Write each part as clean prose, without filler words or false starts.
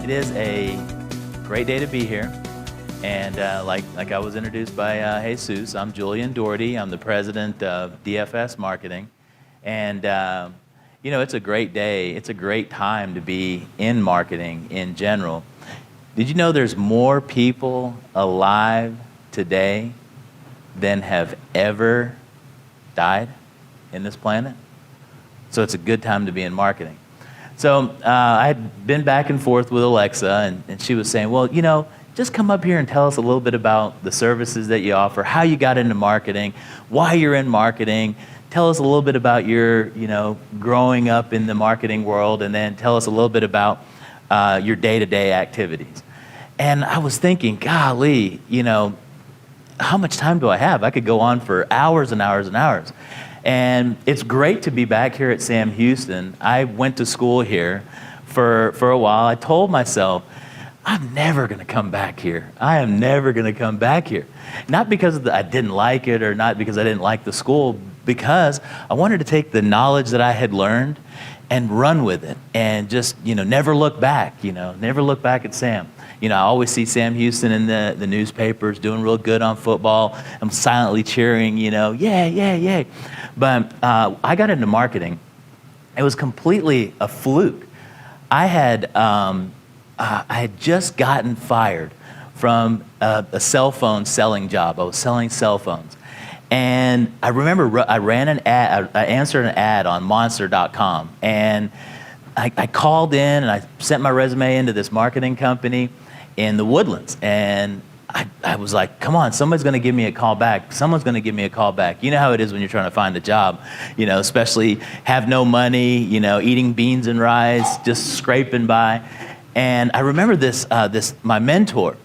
It is a great day to be here. And like I was introduced by Jesus, I'm Julian Dougharty. I'm the president of DFS Marketing. And, you know, it's a great day. It's a great time to be in marketing in general. Did you know there's more people alive today than have ever died in this planet? So it's a good time to be in marketing. So I had been back and forth with Alexa, and she was saying, well, you know, just come up here and tell us a little bit about the services that you offer, how you got into marketing, why you're in marketing. Tell us a little bit about your, you know, growing up in the marketing world, and then tell us a little bit about your day-to-day activities. And I was thinking, golly, you know, how much time do I have? I could go on for hours and hours and hours. And it's great to be back here at Sam Houston. I went to school here for a while. I told myself, I'm never going to come back here. I am never going to come back here. Not because I didn't like it or not because I didn't like the school, because I wanted to take the knowledge that I had learned and run with it and just, you know, never look back, you know, never look back at Sam. You know, I always see Sam Houston in the newspapers doing real good on football. I'm silently cheering, you know, yay. But I got into marketing. It was completely a fluke. I had just gotten fired from a cell phone selling job. I was selling cell phones. And I remember I ran an ad, I answered an ad on monster.com. And I called in and I sent my resume into this marketing company in the Woodlands. And I was like, come on, somebody's going to give me a call back. Someone's going to give me a call back. You know how it is when you're trying to find a job, you know, especially have no money, you know, eating beans and rice, just scraping by. And I remember this my mentor,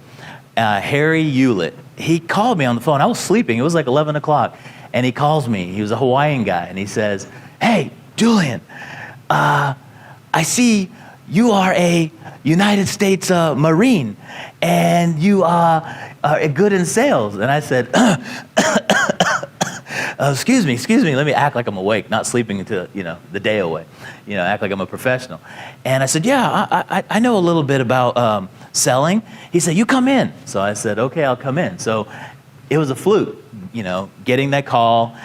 Harry Hewlett, he called me on the phone. I was sleeping. It was like 11 o'clock. And he calls me. He was a Hawaiian guy. And he says, hey, Julian, I see you are a United States Marine, and you are good in sales. And I said, excuse me, let me act like I'm awake, not sleeping until, you know, the day away, you know, act like I'm a professional. And I said, yeah, I know a little bit about selling. He said, you come in. So I said, okay, I'll come in. So it was a fluke, you know, getting that call.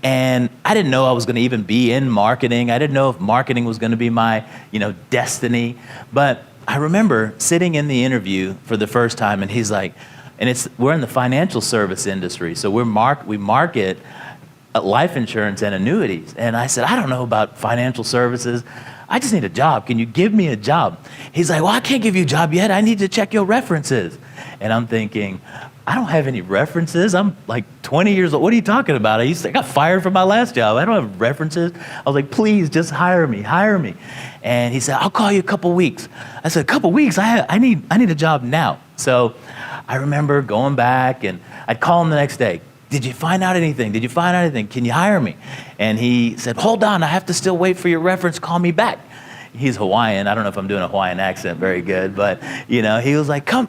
And I didn't know I was going to even be in marketing. I didn't know if marketing was going to be my, you know, destiny. But I remember sitting in the interview for the first time, and he's like, we're in the financial service industry, so we market life insurance and annuities. And I said, I don't know about financial services. I just need a job. Can you give me a job? He's like, well, I can't give you a job yet. I need to check your references. And I'm thinking, I don't have any references. I'm like 20 years old. What are you talking about? I got fired from my last job. I don't have references. I was like, please just hire me. And he said, I'll call you a couple weeks. I said, a couple weeks? I need a job now. So I remember going back, and I'd call him the next day. Did you find out anything? Can you hire me? And he said, hold on, I have to still wait for your reference. Call me back. He's Hawaiian. I don't know if I'm doing a Hawaiian accent very good, but you know, he was like, come.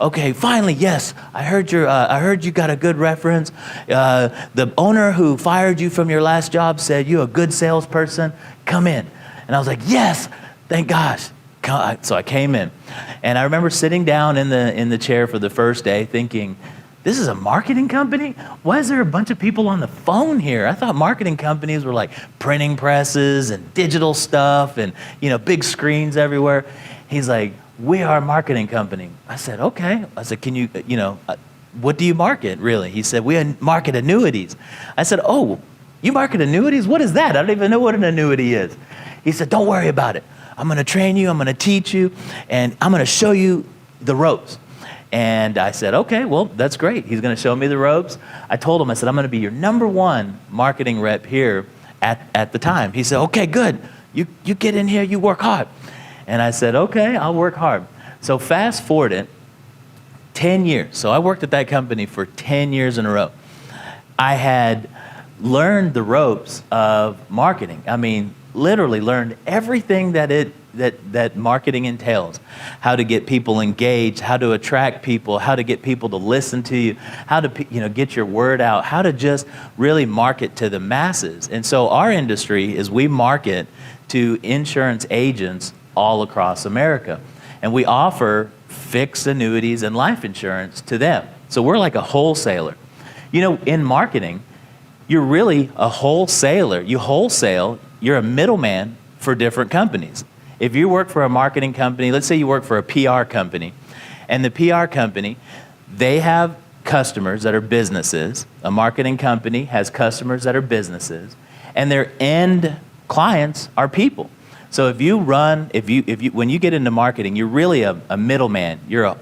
Okay, finally, yes. I heard you got a good reference. The owner who fired you from your last job said you're a good salesperson. Come in. And I was like, yes, thank gosh. So I came in, and I remember sitting down in the chair for the first day, thinking, this is a marketing company? Why is there a bunch of people on the phone here? I thought marketing companies were like printing presses and digital stuff, and you know, big screens everywhere. He's like, we are a marketing company. I said, okay. I said, can you know, what do you market really? He said, we market annuities. I said, oh, you market annuities? What is that? I don't even know what an annuity is. He said, don't worry about it. I'm going to train you. I'm going to teach you, and I'm going to show you the ropes. And I said, okay, well, that's great. He's going to show me the ropes. I told him, I said, I'm going to be your #1 marketing rep here at the time. He said, okay, good. You get in here, you work hard. And I said, okay, I'll work hard. So fast forward it, 10 years. So I worked at that company for 10 years in a row. I had learned the ropes of marketing. I mean, literally learned everything that marketing entails. How to get people engaged, how to attract people, how to get people to listen to you, how to get your word out, how to just really market to the masses. And so our industry is we market to insurance agents all across America. and we offer fixed annuities and life insurance to them. So we're like a wholesaler. You know, in marketing, you're really a wholesaler. You wholesale, you're a middleman for different companies. If you work for a marketing company, let's say you work for a PR company, and the PR company, they have customers that are businesses. A marketing company has customers that are businesses, and their end clients are people. So if you run, when you get into marketing, you're really a middleman. You're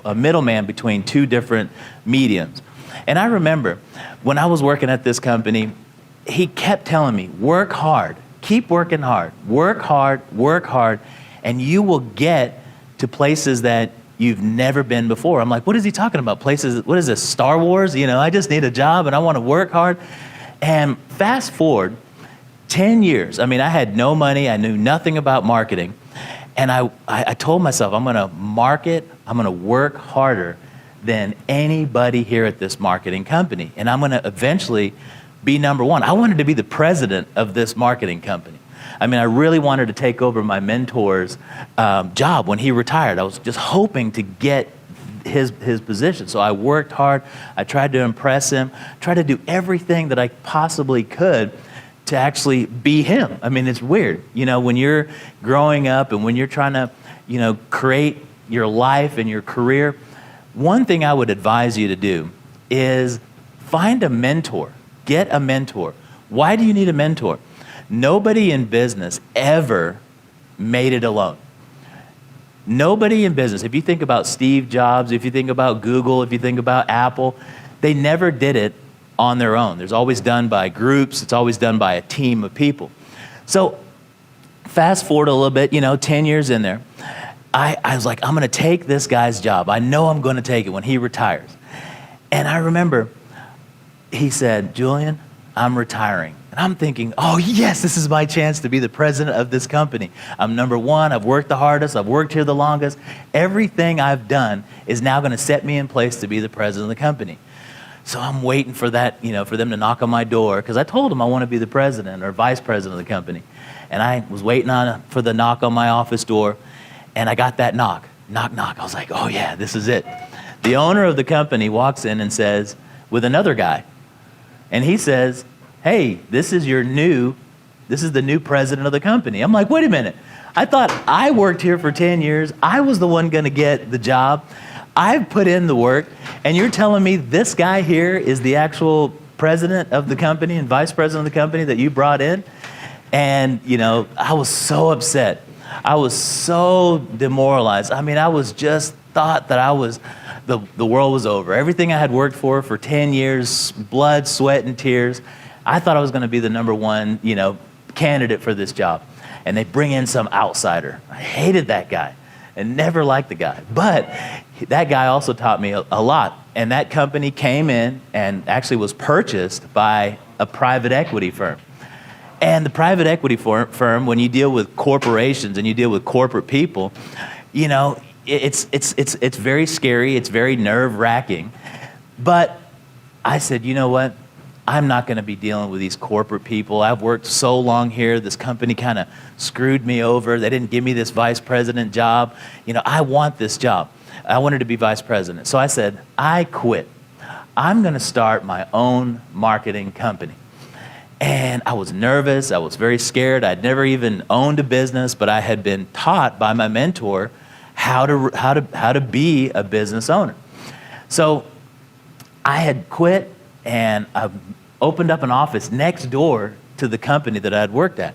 a middleman between two different mediums. And I remember when I was working at this company, he kept telling me, work hard, keep working hard, work hard, and you will get to places that you've never been before. I'm like, what is he talking about? Places, what is this, Star Wars? You know, I just need a job and I want to work hard. And fast forward 10 years. I mean, I had no money. I knew nothing about marketing. And I told myself, I'm going to market, I'm going to work harder than anybody here at this marketing company. And I'm going to eventually be number one. I wanted to be the president of this marketing company. I mean, I really wanted to take over my mentor's job when he retired. I was just hoping to get his position. So I worked hard. I tried to impress him, tried to do everything that I possibly could to actually be him. I mean, it's weird. You know, when you're growing up and when you're trying to, you know, create your life and your career, one thing I would advise you to do is find a mentor. Get a mentor. Why do you need a mentor? Nobody in business ever made it alone. Nobody in business, if you think about Steve Jobs, if you think about Google, if you think about Apple, they never did it on their own. There's always done by groups. It's always done by a team of people. So fast forward a little bit, you know, 10 years in there, I was like, I'm going to take this guy's job. I know I'm going to take it when he retires. And I remember he said, Julian, I'm retiring. And I'm thinking, oh, yes, this is my chance to be the president of this company. I'm number one. I've worked the hardest. I've worked here the longest. Everything I've done is now going to set me in place to be the president of the company. So I'm waiting for that, you know, for them to knock on my door, because I told them I want to be the president or vice president of the company. And I was waiting for the knock on my office door, and I got that knock. Knock, knock. I was like, oh, yeah, this is it. The owner of the company walks in and says, with another guy, and he says, hey, this is the new president of the company. I'm like, wait a minute. I thought I worked here for 10 years. I was the one going to get the job. I've put in the work, and you're telling me this guy here is the actual president of the company and vice president of the company that you brought in? And, you know, I was so upset. I was so demoralized. I mean, I was just thought that I was, the world was over. Everything I had worked for 10 years, blood, sweat, and tears, I thought I was going to be the number one, you know, candidate for this job. And they bring in some outsider. I hated that guy and never liked the guy. But that guy also taught me a lot. And that company came in and actually was purchased by a private equity firm. And the private equity firm, when you deal with corporations and you deal with corporate people, you know, it's very scary. It's very nerve-wracking. But I said, you know what? I'm not going to be dealing with these corporate people. I've worked so long here. This company kind of screwed me over. They didn't give me this vice president job. You know, I want this job. I wanted to be vice president. So I said, I quit. I'm going to start my own marketing company. And I was nervous. I was very scared. I'd never even owned a business, but I had been taught by my mentor how to be a business owner. So I had quit, and I opened up an office next door to the company that I'd worked at.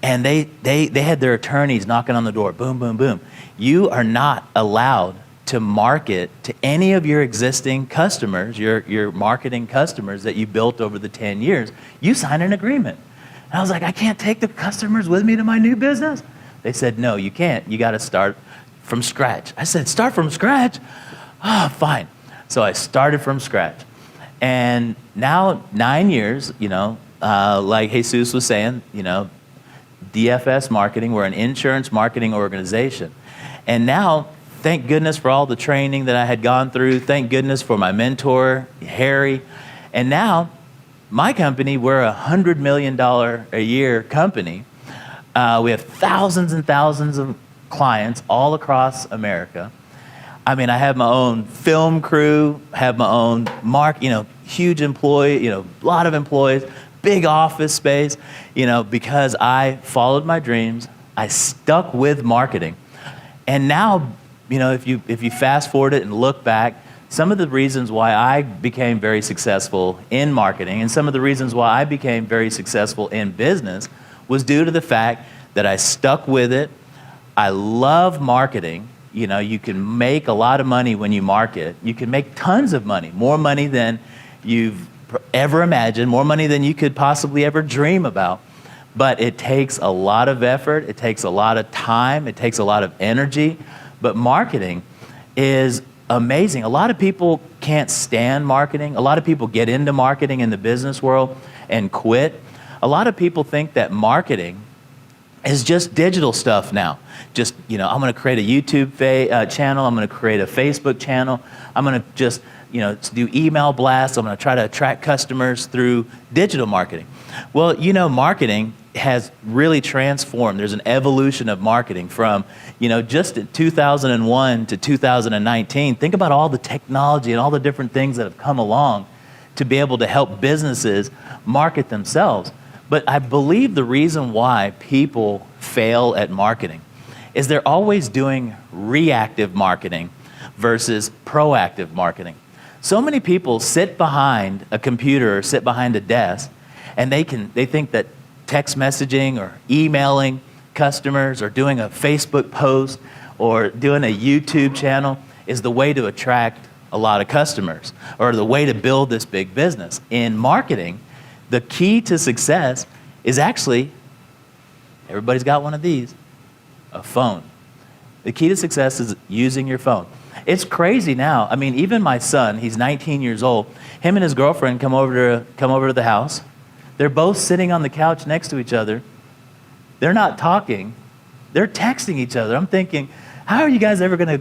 And they had their attorneys knocking on the door, boom, boom, boom. You are not allowed to market to any of your existing customers, your marketing customers that you built over the 10 years. You sign an agreement. And I was like, I can't take the customers with me to my new business? They said, no, you can't. You got to start from scratch. I said, start from scratch? Oh, fine. So I started from scratch. And now 9 years, you know, like Jesus was saying, you know, DFS Marketing, we're an insurance marketing organization. And now, thank goodness for all the training that I had gone through. Thank goodness for my mentor, Harry. And now, my company, we're a $100 million a year company. We have thousands and thousands of clients all across America. I mean, I have my own film crew, have my own huge employee, a lot of employees, big office space, because I followed my dreams. I stuck with marketing. And now, if you fast forward it and look back, some of the reasons why I became very successful in marketing and some of the reasons why I became very successful in business was due to the fact that I stuck with it. I love marketing. You can make a lot of money when you market. You can make tons of money, more money than you've ever imagined, more money than you could possibly ever dream about. But it takes a lot of effort. It takes a lot of time. It takes a lot of energy. But marketing is amazing. A lot of people can't stand marketing. A lot of people get into marketing in the business world and quit. A lot of people think that marketing is just digital stuff now. Just, I'm going to create a YouTube channel. I'm going to create a Facebook channel. I'm going to just, do email blasts. I'm going to try to attract customers through digital marketing. Well, marketing has really transformed. There's an evolution of marketing from, just in 2001 to 2019. Think about all the technology and all the different things that have come along to be able to help businesses market themselves. But I believe the reason why people fail at marketing is they're always doing reactive marketing versus proactive marketing. So many people sit behind a computer or sit behind a desk and they think that text messaging or emailing customers or doing a Facebook post or doing a YouTube channel is the way to attract a lot of customers or the way to build this big business. In marketing, the key to success is actually, everybody's got one of these, a phone. The key to success is using your phone. It's crazy now. I mean, even my son, he's 19 years old. Him and his girlfriend come over to the house. They're both sitting on the couch next to each other. They're not talking. They're texting each other. I'm thinking, how are you guys ever going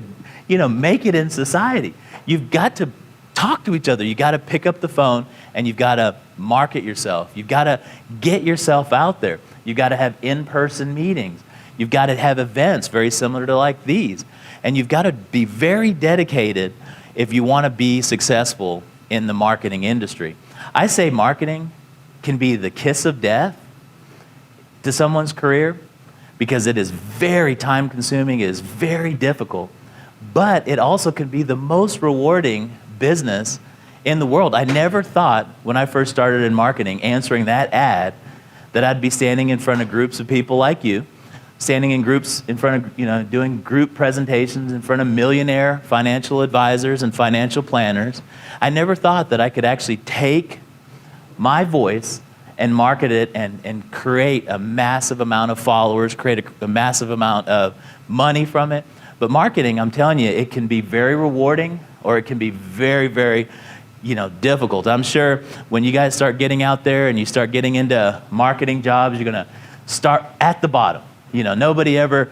to, make it in society? You've got to talk to each other. You got to pick up the phone and you've got to market yourself. You've got to get yourself out there. You've got to have in-person meetings. You've got to have events very similar to like these. And you've got to be very dedicated if you want to be successful in the marketing industry. I say marketing can be the kiss of death to someone's career because it is very time-consuming, it is very difficult, but it also can be the most rewarding business in the world. I never thought when I first started in marketing, answering that ad, that I'd be standing in front of groups of people like you, standing in groups in front of, doing group presentations in front of millionaire financial advisors and financial planners. I never thought that I could actually take my voice and market it and create a massive amount of followers, create a massive amount of money from it. But marketing, I'm telling you, it can be very rewarding or it can be very, very, difficult. I'm sure when you guys start getting out there and you start getting into marketing jobs, you're going to start at the bottom. Nobody ever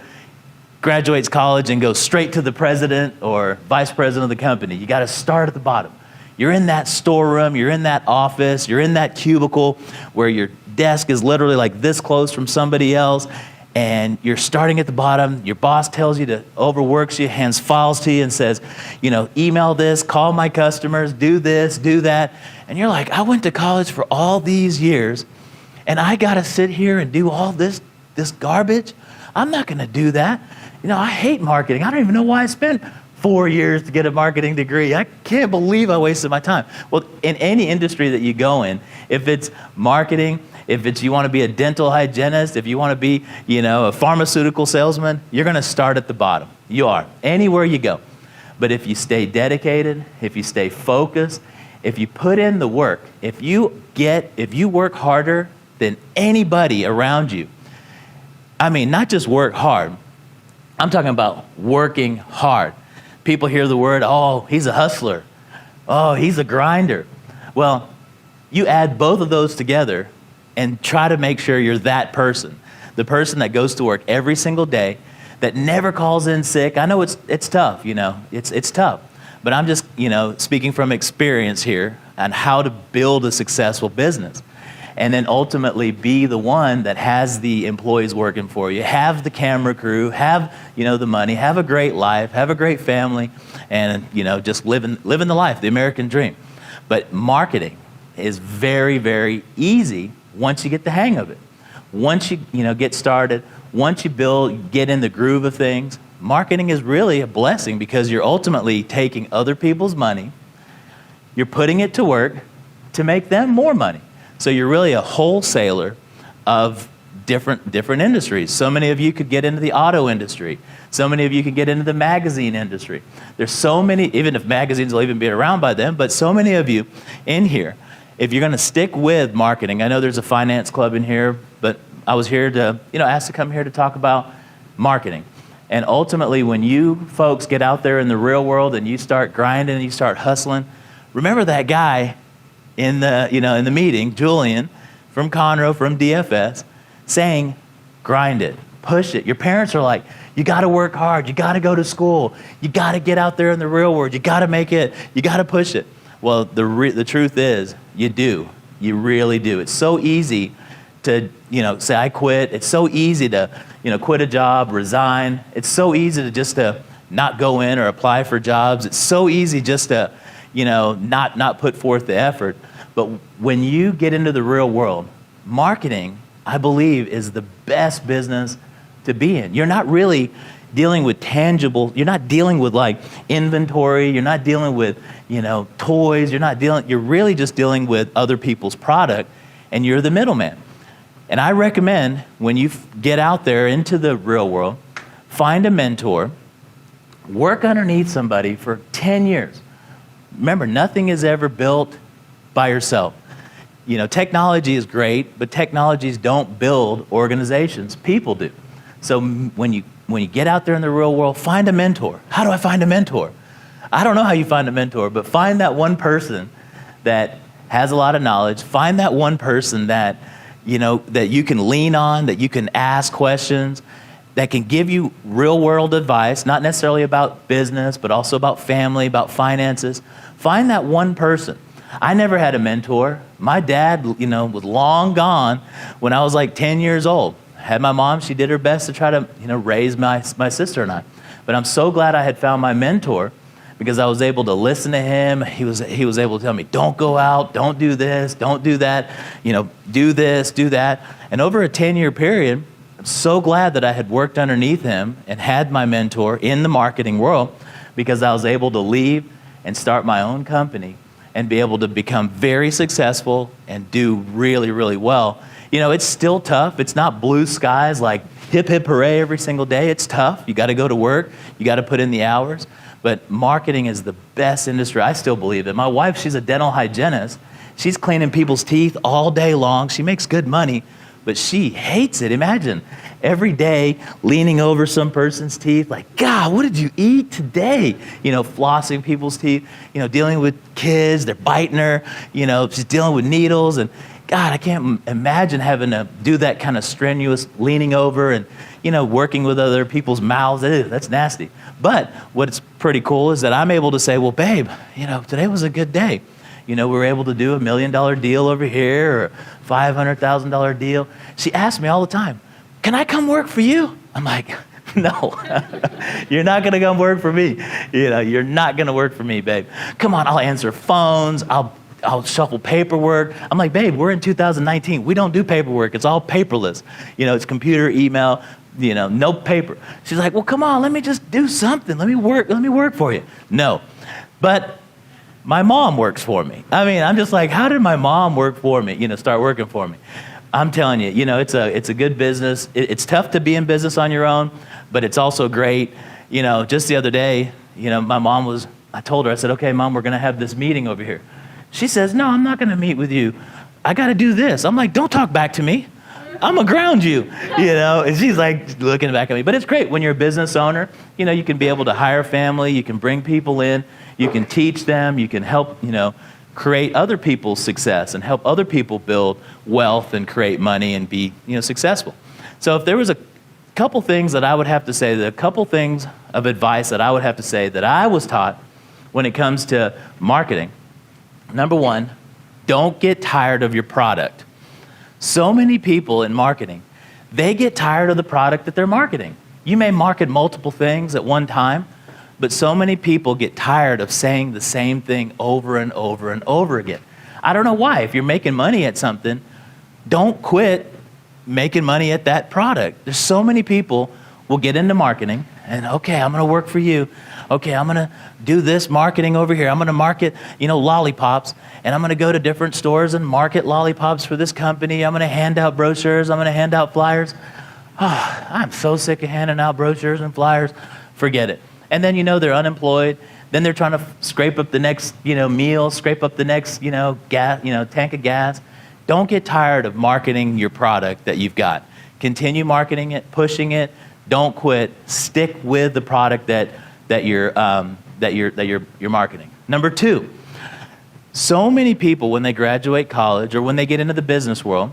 graduates college and goes straight to the president or vice president of the company. You got to start at the bottom. You're in that storeroom, you're in that office, you're in that cubicle where your desk is literally like this close from somebody else, and you're starting at the bottom. Your boss tells you to, overworks you, hands files to you and says, email this, call my customers, do this, do that. And you're like, I went to college for all these years, and I got to sit here and do all this garbage? I'm not going to do that. I hate marketing. I don't even know why I spent 4 years to get a marketing degree. I can't believe I wasted my time. Well, in any industry that you go in, if it's marketing, if it's you want to be a dental hygienist, if you want to be, a pharmaceutical salesman, you're going to start at the bottom. You are, anywhere you go. But if you stay dedicated, if you stay focused, if you put in the work, if you work harder than anybody around you, not just work hard, I'm talking about working hard. People hear the word, oh, he's a hustler. Oh, he's a grinder. Well, you add both of those together and try to make sure you're that person. The person that goes to work every single day, that never calls in sick. I know it's tough, it's tough. But I'm just, speaking from experience here on how to build a successful business. and then ultimately be the one that has the employees working for you, have the camera crew, have, the money, have a great life, have a great family, and, just living the life, the American dream. But marketing is very, very easy once you get the hang of it. Once you, get started, once you get in the groove of things, marketing is really a blessing because you're ultimately taking other people's money, you're putting it to work to make them more money. So you're really a wholesaler of different industries. So many of you could get into the auto industry. So many of you could get into the magazine industry. There's so many, even if magazines will even be around by then, but so many of you in here, if you're going to stick with marketing, I know there's a finance club in here, but I was here to, asked to come here to talk about marketing. And ultimately, when you folks get out there in the real world and you start grinding and you start hustling, remember that guy in the meeting, Julian from Conroe, from DFS, saying, grind it, push it. Your parents are like, you got to work hard, you got to go to school, you got to get out there in the real world, you got to make it, you got to push it. Well, the truth is, you do. You really do. It's so easy to, say I quit. It's so easy to, quit a job, resign. It's so easy to just to not go in or apply for jobs. It's so easy just to, not put forth the effort. But when you get into the real world, marketing, I believe, is the best business to be in. You're not really dealing with tangible, you're not dealing with like inventory, you're not dealing with, toys, you're really just dealing with other people's product, and you're the middleman. And I recommend when you get out there into the real world, find a mentor, work underneath somebody for 10 years. Remember, nothing is ever built by yourself. Technology is great, but technologies don't build organizations. People do. So when you get out there in the real world, find a mentor. How do I find a mentor? I don't know how you find a mentor, but find that one person that has a lot of knowledge. Find that one person that, that you can lean on, that you can ask questions, that can give you real world advice, not necessarily about business, but also about family, about finances. Find that one person. I never had a mentor. My dad, was long gone when I was like 10 years old. Had my mom, she did her best to try to, raise my sister and I. But I'm so glad I had found my mentor because I was able to listen to him. He was able to tell me, don't go out, don't do this, don't do that, do this, do that. And over a 10-year period, I'm so glad that I had worked underneath him and had my mentor in the marketing world because I was able to leave and start my own company and be able to become very successful and do really, really well. It's still tough. It's not blue skies like hip, hip, hooray every single day. It's tough. You got to go to work. You got to put in the hours. But marketing is the best industry. I still believe it. My wife, she's a dental hygienist. She's cleaning people's teeth all day long. She makes good money, but she hates it. Imagine every day leaning over some person's teeth like, God, what did you eat today? Flossing people's teeth, dealing with kids, they're biting her, she's dealing with needles. And God, I can't imagine having to do that kind of strenuous leaning over and, working with other people's mouths. Ew, that's nasty. But what's pretty cool is that I'm able to say, well, babe, today was a good day. We were able to do $1 million deal over here or $500,000 deal. She asks me all the time, can I come work for you? I'm like, no, you're not going to come work for me. You're not going to work for me, babe. Come on, I'll answer phones. I'll shuffle paperwork. I'm like, babe, we're in 2019. We don't do paperwork. It's all paperless. It's computer, email, no paper. She's like, well, come on, let me just do something. Let me work for you. No, but my mom works for me. I'm just like, how did my mom work for me? Start working for me. I'm telling you, it's a good business. It's tough to be in business on your own, but it's also great. Just the other day, my mom I told her, I said, okay, Mom, we're going to have this meeting over here. She says, no, I'm not going to meet with you. I got to do this. I'm like, don't talk back to me. I'm going to ground you, And she's like looking back at me. But it's great when you're a business owner. You can be able to hire family. You can bring people in. You can teach them. You can help, create other people's success and help other people build wealth and create money and be, successful. So if there was a couple things that I would have to say, a couple things of advice that I would have to say that I was taught when it comes to marketing. Number one, don't get tired of your product. So many people in marketing, they get tired of the product that they're marketing. You may market multiple things at one time, but so many people get tired of saying the same thing over and over and over again. I don't know why. If you're making money at something, don't quit making money at that product. There's so many people will get into marketing and, okay, I'm going to work for you. Okay, I'm going to do this marketing over here. I'm going to market, lollipops, and I'm going to go to different stores and market lollipops for this company. I'm going to hand out brochures. I'm going to hand out flyers. Oh, I'm so sick of handing out brochures and flyers. Forget it. And then, they're unemployed. Then they're trying to scrape up the next, meal, scrape up the next, gas, tank of gas. Don't get tired of marketing your product that you've got. Continue marketing it, pushing it. Don't quit. Stick with the product that you're marketing. Number 2, so many people when they graduate college or when they get into the business world,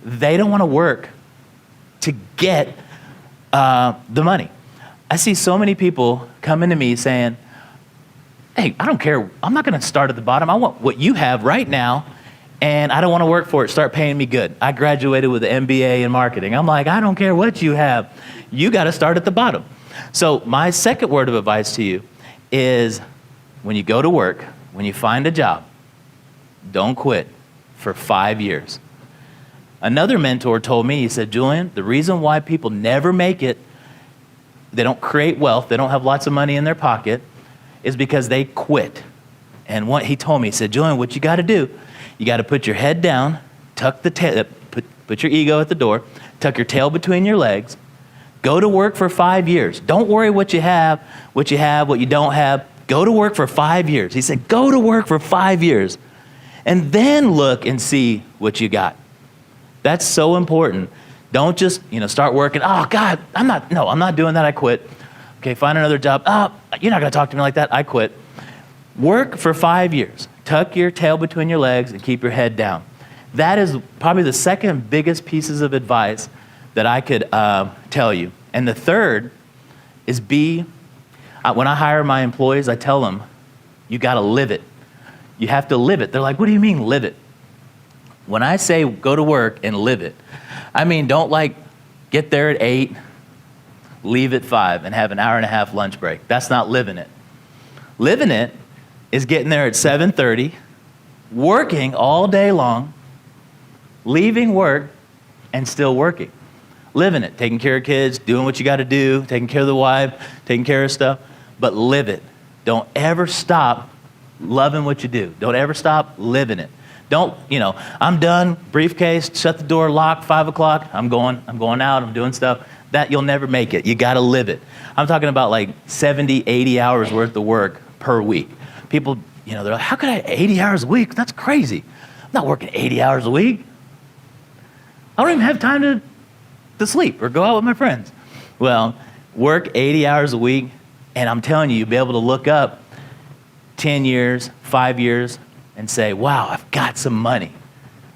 they don't want to work to get the money. I see so many people coming to me saying, hey, I don't care. I'm not going to start at the bottom. I want what you have right now, and I don't want to work for it. Start paying me good. I graduated with an MBA in marketing. I'm like, I don't care what you have. You got to start at the bottom. So my second word of advice to you is when you go to work, when you find a job, don't quit for 5 years. Another mentor told me, he said, Julian, the reason why people never make it, they don't create wealth, they don't have lots of money in their pocket, is because they quit. And what he told me, he said, Julian, what you got to do, you got to put your head down, tuck the tail, put your ego at the door, tuck your tail between your legs, go to work for 5 years. Don't worry what you have, what you don't have. Go to work for 5 years. He said, go to work for 5 years, and then look and see what you got. That's so important. Don't just, start working. Oh, God, I'm not doing that. I quit. Okay, find another job. Oh, you're not going to talk to me like that. I quit. Work for 5 years. Tuck your tail between your legs and keep your head down. That is probably the second biggest pieces of advice that I could tell you. And the third is when I hire my employees, I tell them, you got to live it. You have to live it. They're like, what do you mean live it? When I say go to work and live it, I mean, don't get there at 8, leave at 5, and have an hour and a half lunch break. That's not living it. Living it is getting there at 7:30, working all day long, leaving work, and still working. Living it, taking care of kids, doing what you got to do, taking care of the wife, taking care of stuff, but live it. Don't ever stop loving what you do. Don't ever stop living it. Don't, I'm done, briefcase, shut the door, lock, 5 o'clock, I'm going out, I'm doing stuff. That you'll never make it. You got to live it. I'm talking about 70, 80 hours worth of work per week. People, they're like, how could I 80 hours a week? That's crazy. I'm not working 80 hours a week. I don't even have time to sleep or go out with my friends. Well, work 80 hours a week, and I'm telling you, you'll be able to look up 10 years, 5 years, and say, wow, I've got some money.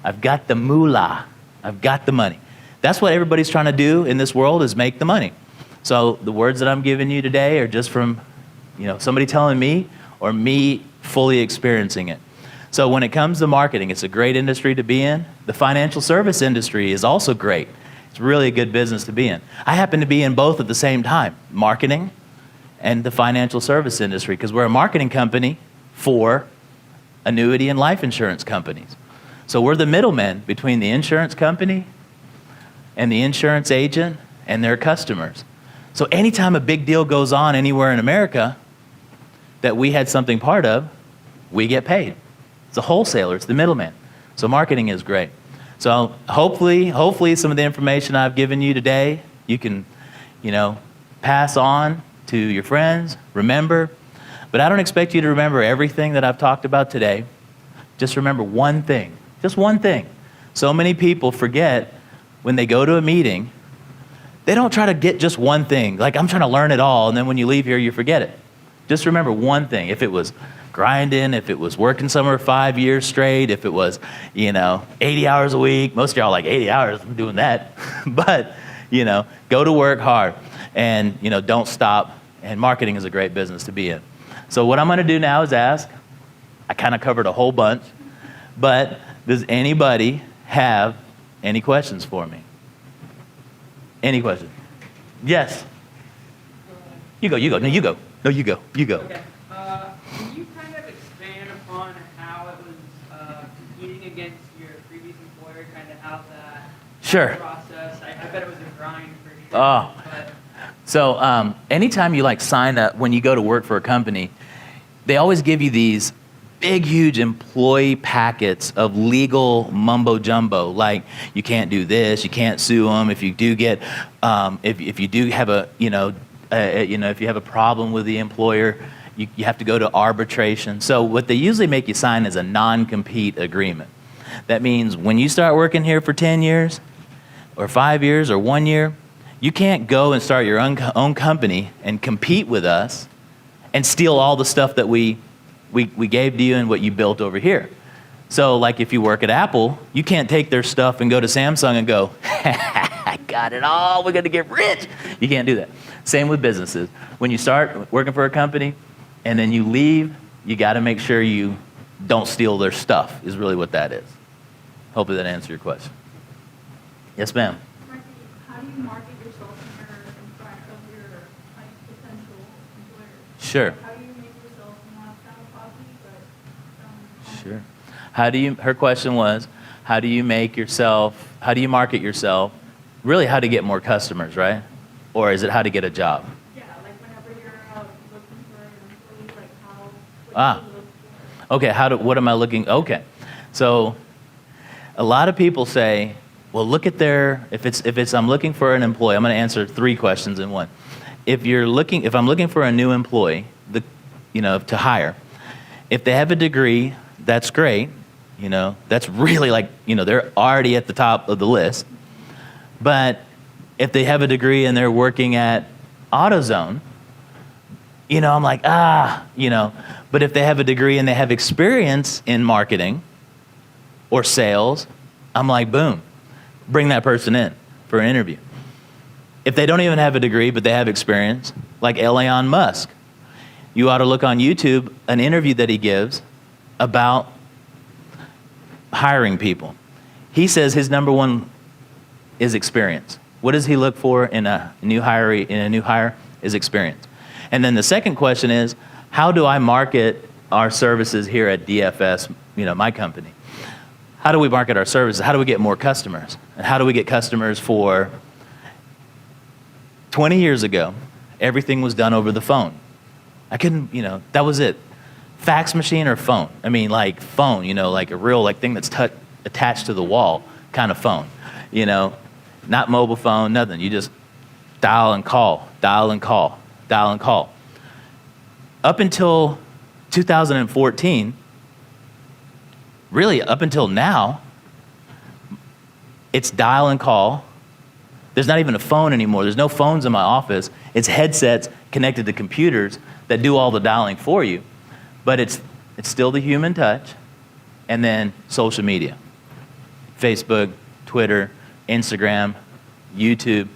I've got the moolah. I've got the money. That's what everybody's trying to do in this world is make the money. So the words that I'm giving you today are just from, somebody telling me or me fully experiencing it. So when it comes to marketing, it's a great industry to be in. The financial service industry is also great. It's really a good business to be in. I happen to be in both at the same time, marketing and the financial service industry, because we're a marketing company for annuity and life insurance companies. So we're the middlemen between the insurance company and the insurance agent and their customers. So anytime a big deal goes on anywhere in America that we had something part of, we get paid. It's a wholesaler, it's the middleman. So marketing is great. So hopefully some of the information I've given you today, you can, pass on to your friends, remember. But I don't expect you to remember everything that I've talked about today. Just remember one thing, just one thing. So many people forget when they go to a meeting, they don't try to get just one thing. Like, I'm trying to learn it all, and then when you leave here, you forget it. Just remember one thing. If it was grinding, if it was working somewhere 5 years straight, if it was, 80 hours a week. Most of y'all are like, 80 hours, I'm doing that. But, go to work hard and, don't stop. And marketing is a great business to be in. So what I'm going to do now is ask, I kind of covered a whole bunch, but does anybody have Any questions for me? Any questions? Yes. You go. No, you go. No, you go. You go. Okay. Can you kind of expand upon how it was competing against your previous employer, kind of how that Sure. process? I bet it was a grind for sure. Oh. But So anytime you like sign up, when you go to work for a company, they always give you these big, huge employee packets of legal mumbo jumbo. Like you can't do this, you can't sue them. If you do get, if you do have a, if you have a problem with the employer, you have to go to arbitration. So what they usually make you sign is a non-compete agreement. That means when you start working here for 10 years, or 5 years, or 1 year, you can't go and start your own company and compete with us and steal all the stuff that we gave to you and what you built over here. So like if you work at Apple, you can't take their stuff and go to Samsung and go, I got it all, we're going to get rich. You can't do that. Same with businesses. When you start working for a company and then you leave, you got to make sure you don't steal their stuff is really what that is. Hopefully that answers your question. Yes, ma'am. How do you market yourself in front of your potential employers? Sure. How do you make yourself not sound cocky, but Sure. Her question was, how do you market yourself? Really how to get more customers, right? Or is it how to get a job? yeah, like whenever you're looking for an employee, like what do you look for? Okay, what am I looking? Okay. So a lot of people say, well, look at if I'm looking for an employee, I'm going to answer 3 questions in one. If I'm looking for a new employee, to hire, if they have a degree, that's great. That's really they're already at the top of the list. But if they have a degree and they're working at AutoZone, I'm like, but if they have a degree and they have experience in marketing or sales, I'm like, boom, bring that person in for an interview. If they don't even have a degree, but they have experience, like Elon Musk, you ought to look on YouTube an interview that he gives about hiring people. He says his number one is experience. What does he look for in a new hire? Is experience. And then the second question is, how do I market our services here at DFS, my company? How do we market our services? How do we get more customers? And how do we get customers for 20 years ago, everything was done over the phone. I couldn't, that was it. Fax machine or phone? I mean, like phone, like a real thing that's attached to the wall kind of phone. Not mobile phone, nothing. You just dial and call, dial and call, dial and call. Up until 2014, really up until now, it's dial and call. There's not even a phone anymore. There's no phones in my office. It's headsets connected to computers that do all the dialing for you. But it's still the human touch. And then social media. Facebook, Twitter, Instagram, YouTube.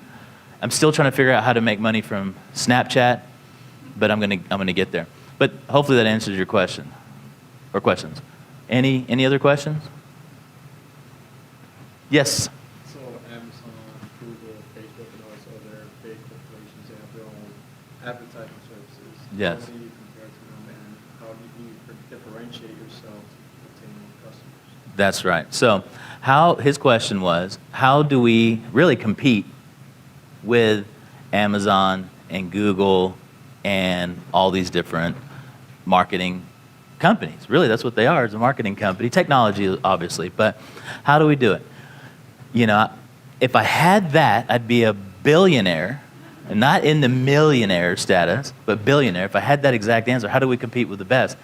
I'm still trying to figure out how to make money from Snapchat, but I'm gonna get there. But hopefully that answers your question or questions. Any other questions? Yes. So Amazon, Google, Facebook, and all these other big corporations, they have their own advertising services. Yes. How do you compare to them, and how do you differentiate yourself to obtain more customers? That's right. So his question was, how do we really compete with Amazon and Google and all these different marketing companies? Really, that's what they are, is a marketing company. Technology, obviously, but how do we do it? If I had that, I'd be a billionaire, and not in the millionaire status, but billionaire. If I had that exact answer, how do we compete with the best?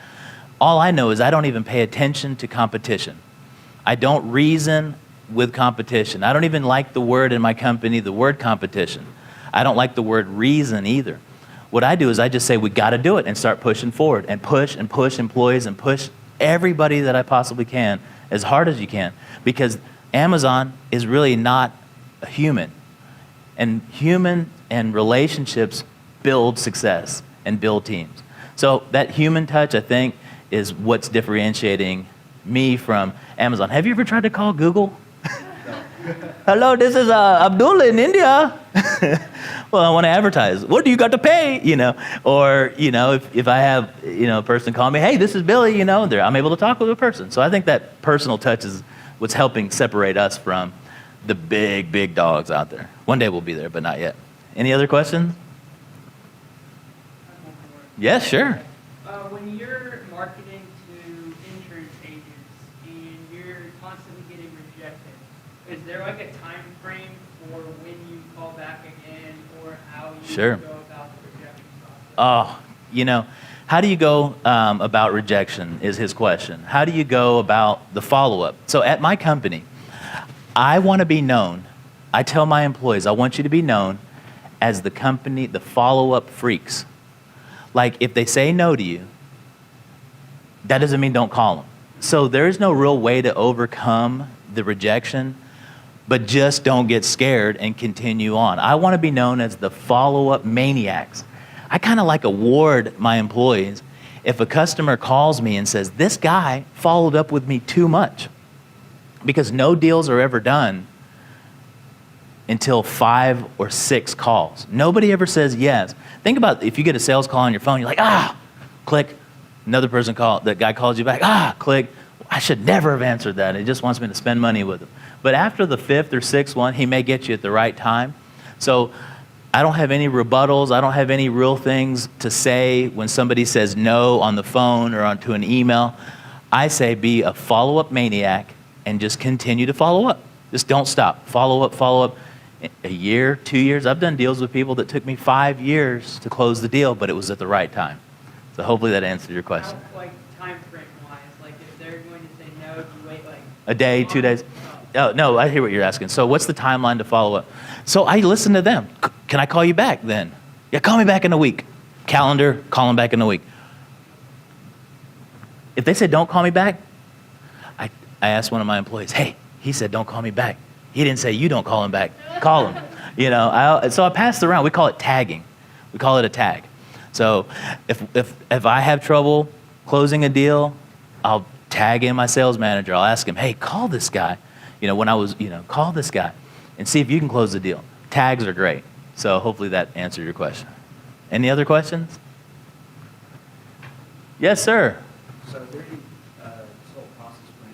All I know is I don't even pay attention to competition. I don't reason with competition. I don't even like the word in my company, the word competition. I don't like the word reason either. What I do is I just say we got to do it and start pushing forward and push employees and push everybody that I possibly can as hard as you can, because Amazon is really not a human. And human and relationships build success and build teams. So that human touch, I think, is what's differentiating me from Amazon. Have you ever tried to call Google? Hello, this is Abdullah in India. Well, I want to advertise. What do you got to pay? Or if I have a person call me, hey, this is Billy. I'm able to talk with a person. So I think that personal touch is what's helping separate us from the big dogs out there. One day we'll be there, but not yet. Any other questions? Yes, sure. When you're marketing to insurance agents and you're constantly getting rejected, is there like a time frame for when you call back again or how you Sure. go about the rejection process? Oh, how do you go about rejection is his question. How do you go about the follow-up? So at my company, I want to be known. I tell my employees, I want you to be known as the company, the follow-up freaks. Like if they say no to you, that doesn't mean don't call them. So there's no real way to overcome the rejection, but just don't get scared and continue on. I want to be known as the follow-up maniacs. I kind of like award my employees if a customer calls me and says, this guy followed up with me too much, because no deals are ever done until 5 or 6 calls. Nobody ever says yes. Think about if you get a sales call on your phone, you're like, click. Another person that guy calls you back, click. I should never have answered that. He just wants me to spend money with him. But after the 5th or 6th one, he may get you at the right time. So I don't have any rebuttals. I don't have any real things to say when somebody says no on the phone or onto an email. I say be a follow-up maniac and just continue to follow up. Just don't stop. Follow up. A year, 2 years. I've done deals with people that took me 5 years to close the deal, but it was at the right time. So hopefully that answered your question. How, like time frame wise, like if they're going to say no, do you wait like A day, 2 days? Oh, no, I hear what you're asking. So what's the timeline to follow up? So I listen to them. Can I call you back then? Yeah, call me back in a week. Calendar, call them back in a week. If they say don't call me back, I asked one of my employees, hey, he said don't call me back. He didn't say you don't call him back. Call him. So I passed it around. We call it tagging. We call it a tag. So if I have trouble closing a deal, I'll tag in my sales manager. I'll ask him, hey, call this guy. Call this guy and see if you can close the deal. Tags are great. So hopefully that answered your question. Any other questions? Yes, sir. So during this whole process when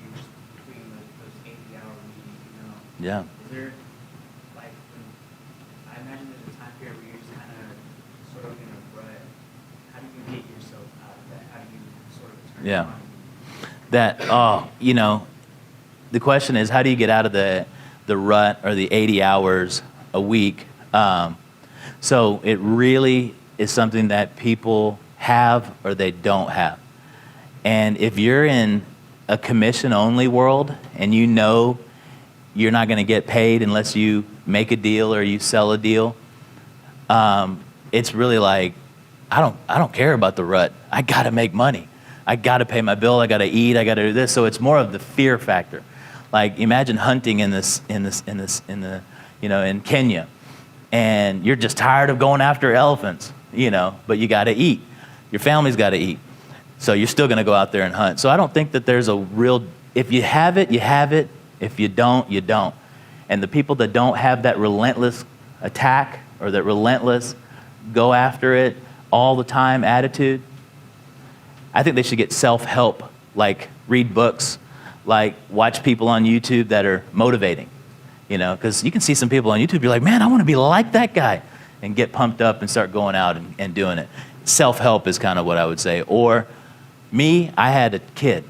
you're just between those 80-hour meetings, Yeah. is there, like, I imagine there's a time period where you're just kind of sort of in a rut. How do you get yourself out of that? How do you sort of turn Yeah. around? The question is, how do you get out of the rut or the 80 hours a week? So it really is something that people have or they don't have. And if you're in a commission-only world and you know you're not going to get paid unless you make a deal or you sell a deal, it's really like, I don't care about the rut. I got to make money. I got to pay my bill. I got to eat. I got to do this. So it's more of the fear factor. Like imagine hunting in Kenya, and you're just tired of going after elephants, but you got to eat. Your family's got to eat. So you're still going to go out there and hunt. So I don't think that there's a real, if you have it, you have it. If you don't, you don't. And the people that don't have that relentless attack or that relentless go after it all the time attitude, I think they should get self-help, like read books, like watch people on YouTube that are motivating, because you can see some people on YouTube, you're like, man, I want to be like that guy, and get pumped up and start going out and doing it. Self-help is kind of what I would say. Or me, I had a kid.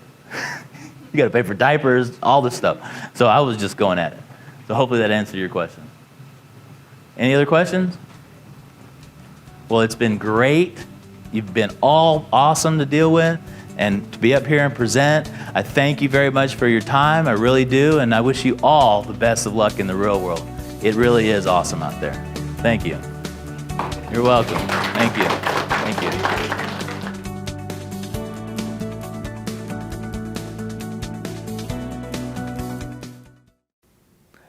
You got to pay for diapers, all this stuff. So I was just going at it. So hopefully that answered your question. Any other questions? Well, it's been great. You've been all awesome to deal with and to be up here and present. I thank you very much for your time. I really do. And I wish you all the best of luck in the real world. It really is awesome out there. Thank you. You're welcome. Thank you. Thank you.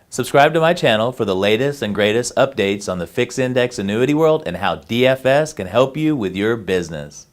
Subscribe to my channel for the latest and greatest updates on the fixed index annuity world and how DFS can help you with your business.